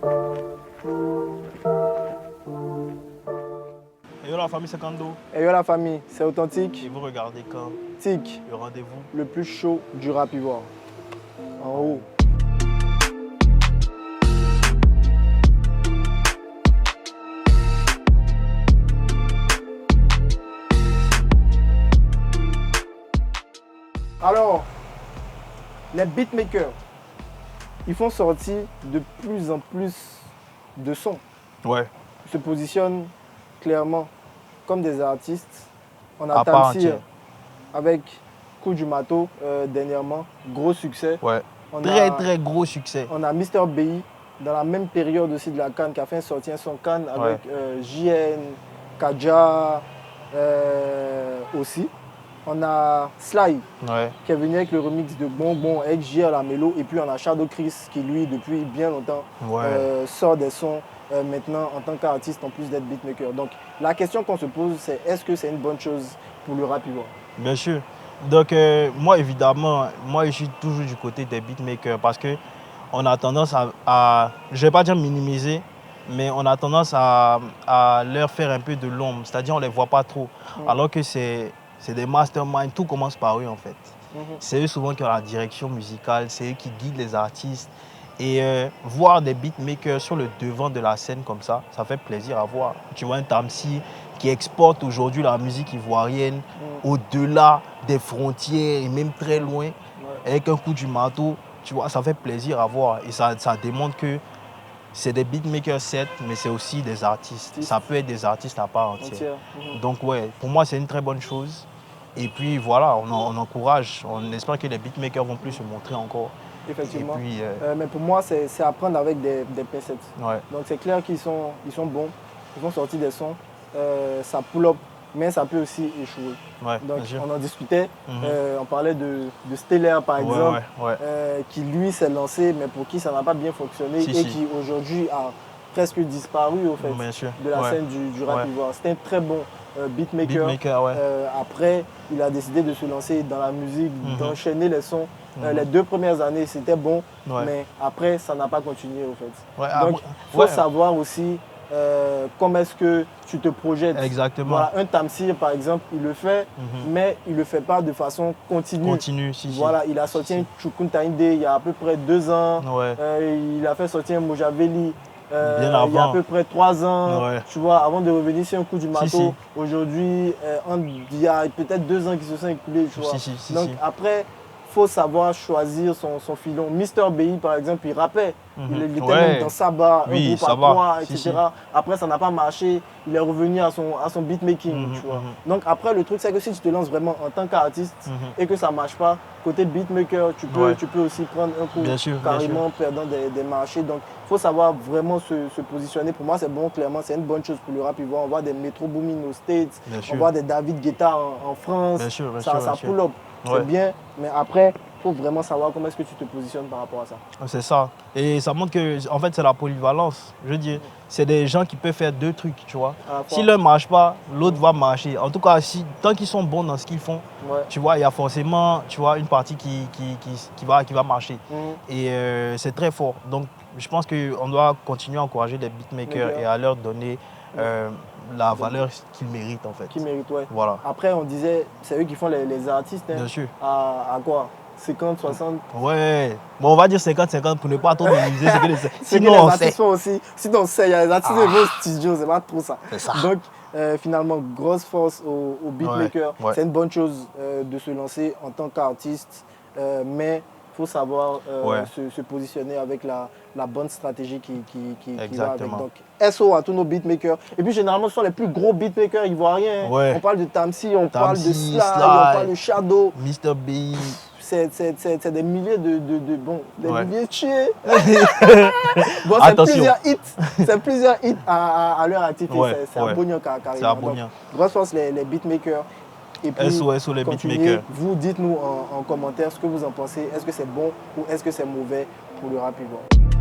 Et yo la famille, c'est Kando. Et yo la famille, c'est authentique. Et vous regardez quand Tic, le rendez-vous le plus chaud du rap ivoire. En haut. Alors, les beatmakers, ils font sortir de plus en plus de sons. Ouais. Ils se positionnent clairement comme des artistes. On a À part Tamsir entière. avec Coup du Mato dernièrement, gros succès. Ouais. On Très gros succès. On a Mr. BI dans la même période aussi de la CAN qui a fait sortir son CAN avec JN, Kaja aussi. On a Sly qui est venu avec le remix de Bonbon avec JR la mélo. Et puis on a Shadow Chris qui lui depuis bien longtemps sort des sons maintenant en tant qu'artiste en plus d'être beatmaker. Donc la question qu'on se pose c'est est-ce que c'est une bonne chose pour le rap ivoire? Bien sûr. Donc moi évidemment, je suis toujours du côté des beatmakers parce que on a tendance à je ne vais pas dire minimiser, mais on a tendance à leur faire un peu de l'ombre. C'est-à-dire on ne les voit pas trop. Alors que c'est des masterminds, tout commence par eux en fait. C'est eux souvent qui ont la direction musicale, c'est eux qui guident les artistes. Et voir des beatmakers sur le devant de la scène comme ça fait plaisir à voir. Tu vois un Tamsir qui exporte aujourd'hui la musique ivoirienne au-delà des frontières et même très loin, avec un coup du marteau, tu vois, ça fait plaisir à voir. Et ça démontre que c'est des beatmakers certes, mais c'est aussi des artistes. Ça peut être des artistes à part entière. Donc ouais, pour moi c'est une très bonne chose. Et puis voilà, on encourage, on espère que les beatmakers vont plus se montrer encore. Effectivement. Et puis, mais pour moi, c'est à prendre avec des pincettes. Ouais. Donc c'est clair qu'ils sont bons, ils vont sortir des sons, ça pull up, mais ça peut aussi échouer. Ouais, donc on en discutait, on parlait de Stellaire par exemple, qui lui s'est lancé, mais pour qui ça n'a pas bien fonctionné qui aujourd'hui a presque disparu au fait de la scène du rap ivoire. C'était un très bon beatmaker. Après, il a décidé de se lancer dans la musique, d'enchaîner les sons. Les 2 premières années, c'était bon, mais après, ça n'a pas continué au fait. Donc, il faut savoir aussi comment est-ce que tu te projettes. Exactement. Voilà, un Tamsir, par exemple, il le fait, mais il ne le fait pas de façon continue. Voilà, il a sorti un Chukuntainde il y a à peu près 2 ans. Il a fait sortir un Mojaveli. Il y a à peu près 3 ans, tu vois, avant de revenir sur un coup du marteau. Aujourd'hui, il y a peut-être 2 ans qui se sont écoulés, tu vois. Donc après, il faut savoir choisir son filon. Mr. BI, par exemple, il rappait. Il était même dans Saba, un groupe à 3, etc. Après, ça n'a pas marché. Il est revenu à son beatmaking, tu vois. Donc après, le truc, c'est que si tu te lances vraiment en tant qu'artiste et que ça ne marche pas, côté beatmaker, tu peux aussi prendre un coup carrément perdant des marchés. Donc, il faut savoir vraiment se positionner. Pour moi, c'est bon, clairement, c'est une bonne chose pour le rap ivoire. On voit des Metro Boomin aux States, on voit des David Guetta en France. Ça pull up. C'est bien, mais après, il faut vraiment savoir comment est-ce que tu te positionnes par rapport à ça. C'est ça. Et ça montre que, en fait, c'est la polyvalence. Je veux dire, c'est des gens qui peuvent faire 2 trucs, tu vois. Si l'un ne marche pas, l'autre va marcher. En tout cas, tant qu'ils sont bons dans ce qu'ils font, tu vois, il y a forcément, tu vois, une partie qui va marcher. Et c'est très fort. Donc, je pense qu'on doit continuer à encourager les beatmakers et à leur donner la valeur qu'ils méritent, en fait. Qu'ils méritent, ouais. Voilà. Après, on disait, c'est eux qui font les artistes. Hein, bien sûr. À quoi 50, 60 Ouais. Bon, on va dire 50-50 pour ne pas trop minimiser ce que les sinon, on sait. Aussi. Sinon, on sait, il y a les artistes de vos studios, c'est pas trop ça. C'est ça. Donc, finalement, grosse force aux beatmakers. C'est une bonne chose de se lancer en tant qu'artiste, mais il faut savoir se positionner avec la bonne stratégie qui va avec. Donc, SO à tous nos beatmakers. Et puis, généralement, ce sont les plus gros beatmakers ivoiriens. On parle de Tamsir, on parle de Sly, on parle de Shadow. Mr. B. C'est des milliers milliers de tués. Bon, c'est plusieurs hits à leur actif. C'est à Bognan carrément. Grosse force les beatmakers. Et puis, SO les beatmakers. Vous dites-nous en commentaire ce que vous en pensez. Est-ce que c'est bon ou est-ce que c'est mauvais pour le rap ivoire?